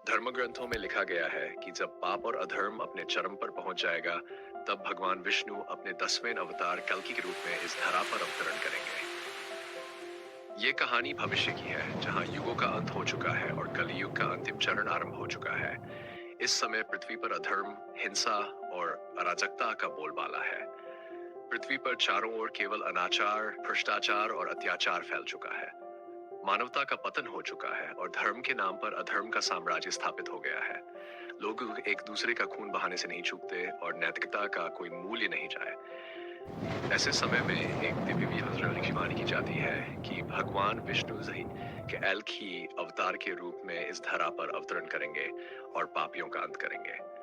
धर्म ग्रंथों में लिखा गया है कि जब पाप और अधर्म अपने चरम पर पहुंच जाएगा, तब भगवान विष्णु अपने 10वें अवतार कल्कि के रूप में इस धरा पर अवतरण करेंगे। ये कहानी भविष्य की है, जहां युगों का अंत हो चुका है और कलियुग का अंतिम चरण आरंभ हो चुका है। इस समय पृथ्वी पर अधर्म, हिंसा और अराजकता का बोलबाला है। पृथ्वी पर चारों ओर केवल अनाचार, भ्रष्टाचार और अत्याचार फैल चुका है। मानवता का पतन हो चुका है और धर्म के नाम पर अधर्म का साम्राज्य स्थापित हो गया है। लोग एक दूसरे का खून बहाने से नहीं चूकते और नैतिकता का कोई मूल्य नहीं जाए। ऐसे समय में एक दिव्य भविष्यवाणी की जाती है कि भगवान विष्णु जी के एल्क ही अवतार के रूप में इस धरा पर अवतरण करेंगे और पापियों का अंत करेंगे।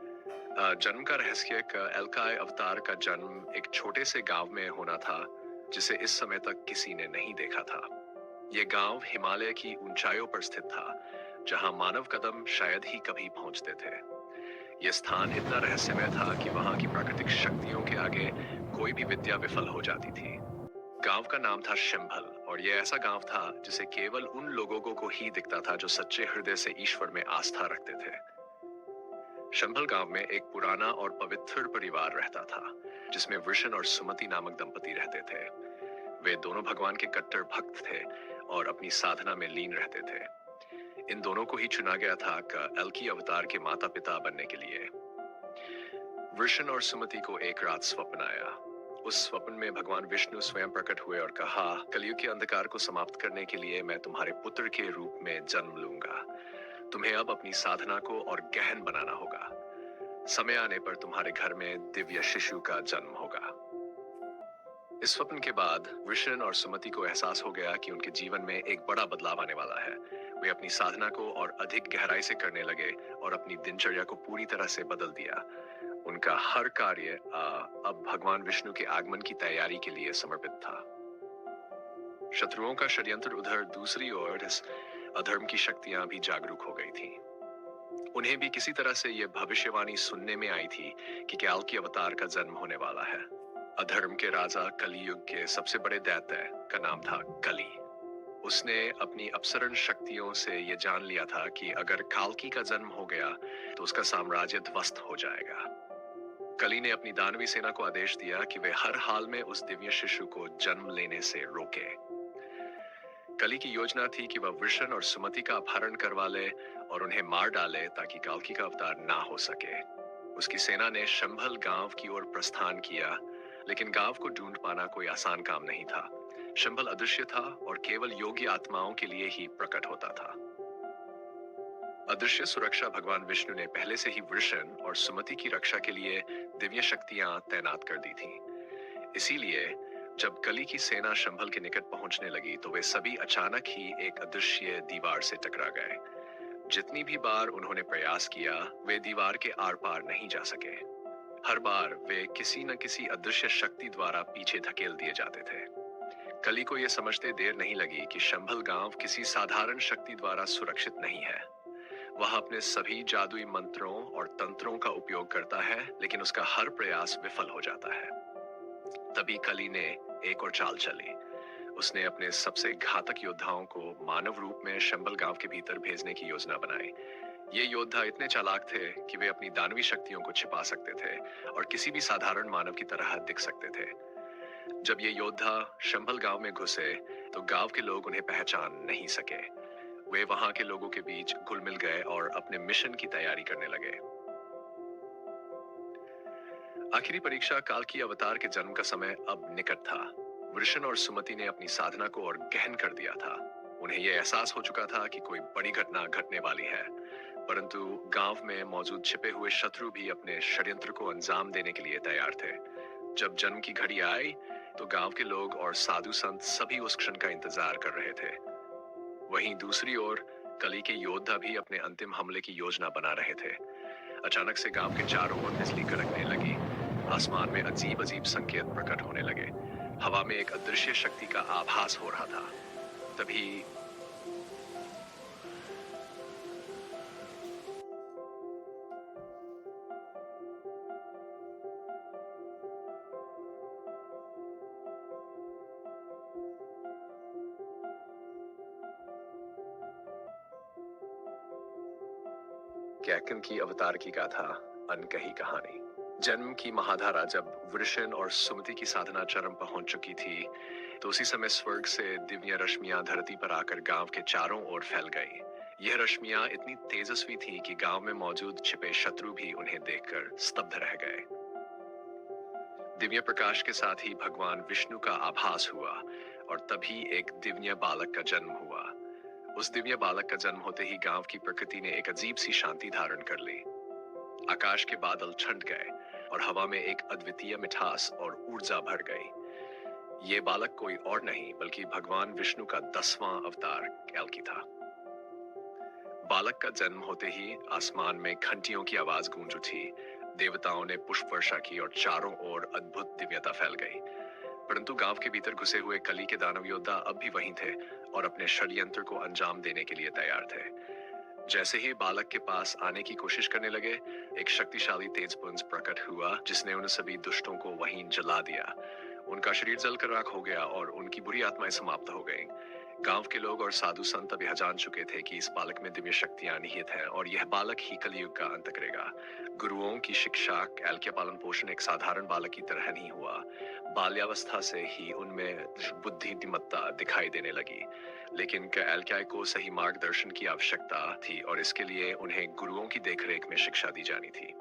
जन्म का रहस्य का एल्काई अवतार का जन्म एक छोटे से गांव में होना था, जिसे इस समय तक किसी ने नहीं देखा था। यह गांव हिमालय की ऊंचाइयों पर स्थित था, जहां मानव कदम शायद ही कभी पहुंचते थे। यह स्थान इतना रहस्यमय था कि वहां की प्राकृतिक शक्तियों के आगे कोई भी विद्या विफल हो जाती थी। गांव का नाम था शंभल और यह ऐसा गांव था जिसे केवल उन लोगों को ही दिखता था जो सच्चे हृदय से ईश्वर में आस्था रखते थे। शंभल गांव में एक पुराना और पवित्र परिवार रहता था, जिसमें वृषण और सुमति नामक दंपति रहते थे। वे दोनों भगवान के कट्टर भक्त थे और अपनी साधना में लीन रहते थे। इन दोनों को ही चुना गया था कल्कि अवतार के माता पिता बनने के लिए। वृषण और सुमति को एक रात स्वप्न आया। उस स्वप्न में भगवान विष्णु स्वयं प्रकट हुए और कहा, कलयुग के अंधकार को समाप्त करने के लिए मैं तुम्हारे पुत्र के रूप में जन्म लूंगा। तुम्हें अब अपनी साधना को और गहन बनाना होगा। समय आने पर तुम्हारे घर में दिव्य शिशु का जन्म होगा। इस स्वप्न के बाद वृषण और सुमति को एहसास हो गया कि उनके जीवन में एक बड़ा बदलाव आने वाला है। वे अपनी साधना को और अधिक गहराई से करने लगे और अपनी दिनचर्या को पूरी तरह से बदल दिया। उनका हर कार्य अब भगवान विष्णु के आगमन की तैयारी के लिए समर्पित था। शत्रुओं का षड्यंत्र उधर दूसरी ओर इस अधर्म की शक्तियां भी जागरूक हो गई थीं। उन्हें भी किसी तरह से यह भविष्यवाणी सुनने में आई थी कि कल्कि अवतार का जन्म होने वाला है। अधर्म के राजा कलियुग के सबसे बड़े दैत्य का नाम था कली। उसने अपनी अपसरण शक्तियों से यह जान लिया था कि अगर कल्कि का जन्म हो गया तो उसका साम्राज्य ध्वस्त हो जाएगा। कली ने अपनी दानवी सेना को आदेश दिया कि वे हर हाल में उस दिव्य शिशु को जन्म लेने से रोके। कली की योजना थी कि वह वृषण और सुमति का अपहरण करवा ले और उन्हें मार डाले ताकि कल्कि का अवतार ना हो सके। उसकी सेना ने शंभल गांव की ओर प्रस्थान किया, लेकिन गांव को ढूंढ पाना कोई आसान काम नहीं था। शंभल अदृश्य था और केवल योगी आत्माओं के लिए ही प्रकट होता था। अदृश्य सुरक्षा भगवान विष्णु ने पहले से ही वृषण और सुमति की रक्षा के लिए दिव्य शक्तियां तैनात कर दी थीं। इसीलिए जब कली की सेना शंभल के निकट पहुंचने लगी तो वे सभी अचानक ही एक अदृश्य दीवार से टकरा गए। जितनी भी बार उन्होंने प्रयास किया, वे दीवार के आर पार नहीं जा सके। हर बार वे किसी न किसी अदृश्य शक्ति द्वारा पीछे धकेल दिए जाते थे। कली को यह समझते देर नहीं लगी कि शंभल गांव किसी साधारण शक्ति द्वारा सुरक्षित नहीं है। वह अपने सभी जादुई मंत्रों और तंत्रों का उपयोग करता है, लेकिन उसका हर प्रयास विफल हो जाता है। तभी कली ने एक और चाल चली। उसने अपने सबसे घातक योद्धाओं को मानव रूप में शंभल गांव के भीतर भेजने की योजना बनाई। ये योद्धा इतने चालाक थे कि वे अपनी दानवी शक्तियों को छिपा सकते थे और किसी भी साधारण मानव की तरह दिख सकते थे। जब ये योद्धा शंभल गांव में घुसे तो गांव के लोग उन्हें पहचान नहीं सके। वे वहां के लोगों के बीच घुल मिल गए और अपने मिशन की तैयारी करने लगे। आखिरी परीक्षा कल्कि अवतार के जन्म का समय अब निकट था। वृषण और सुमति ने अपनी साधना को और गहन कर दिया था। उन्हें यह एहसास हो चुका था कि कोई बड़ी घटना घटने वाली है, परंतु गांव में मौजूद छिपे हुए शत्रु भी अपने षड्यंत्र को अंजाम देने के लिए तैयार थे। जब जन्म की घड़ी आई तो गांव के लोग और साधु संत सभी उस क्षण का इंतजार कर रहे थे। वहीं दूसरी ओर कली के योद्धा भी अपने अंतिम हमले की योजना बना रहे थे। अचानक से गांव के चारों ओर बिजली कड़कने लगी। आसमान में अजीब अजीब संकेत प्रकट होने लगे। हवा में एक अदृश्य शक्ति का आभास हो रहा था। तभी कैकन की अवतार की गाथा, अनकही कहानी। जन्म की महाधारा जब वृषण और सुमति की साधना चरम पहुंच चुकी थी, तो उसी समय स्वर्ग से दिव्य रश्मियां धरती पर आकर गांव के चारों ओर फैल गईं। यह रश्मियां इतनी तेजस्वी थीं कि गांव में मौजूद छिपे शत्रु भी उन्हें देखकर स्तब्ध रह गए। दिव्य प्रकाश के साथ ही भगवान विष्णु का आभास हुआ और तभी एक दिव्य बालक का जन्म हुआ। उस दिव्य बालक का जन्म होते ही गांव की प्रकृति ने एक अजीब सी शांति धारण कर ली। आकाश के बादल छंट गए और हवा में एक अद्वितीय मिठास और ऊर्जा भर गई। ये बालक कोई और नहीं बल्कि भगवान विष्णु का 10वां अवतार कैल्की था। बालक का जन्म होते ही आसमान में घंटियों की आवाज गूंज उठी। देवताओं ने पुष्प वर्षा की और चारों ओर अद्भुत दिव्यता फैल गई। परंतु गांव के भीतर घुसे हुए कली के दानव योद्धा अब भी वहीं थे और अपने षड्यंत्र को अंजाम देने के लिए तैयार थे। जैसे ही बालक के पास आने की कोशिश करने लगे, एक शक्तिशाली तेजपुंज प्रकट हुआ जिसने उन सभी दुष्टों को वहीं जला दिया। उनका शरीर जलकर राख हो गया और उनकी बुरी आत्माएं समाप्त हो गईं। गांव के लोग और साधु संत अब यह जान चुके थे कि इस बालक में दिव्य शक्तियां निहित हैं और यह बालक ही कलयुग का अंत करेगा। गुरुओं की शिक्षा, कैल के पालन पोषण एक साधारण बालक की तरह नहीं हुआ। बाल्यावस्था से ही उनमें बुद्धिमत्ता दिखाई देने लगी। लेकिन कैल को सही मार्गदर्शन की आवश्यकता थी और इसके लिए उन्हें गुरुओं की देखरेख में शिक्षा दी जानी थी।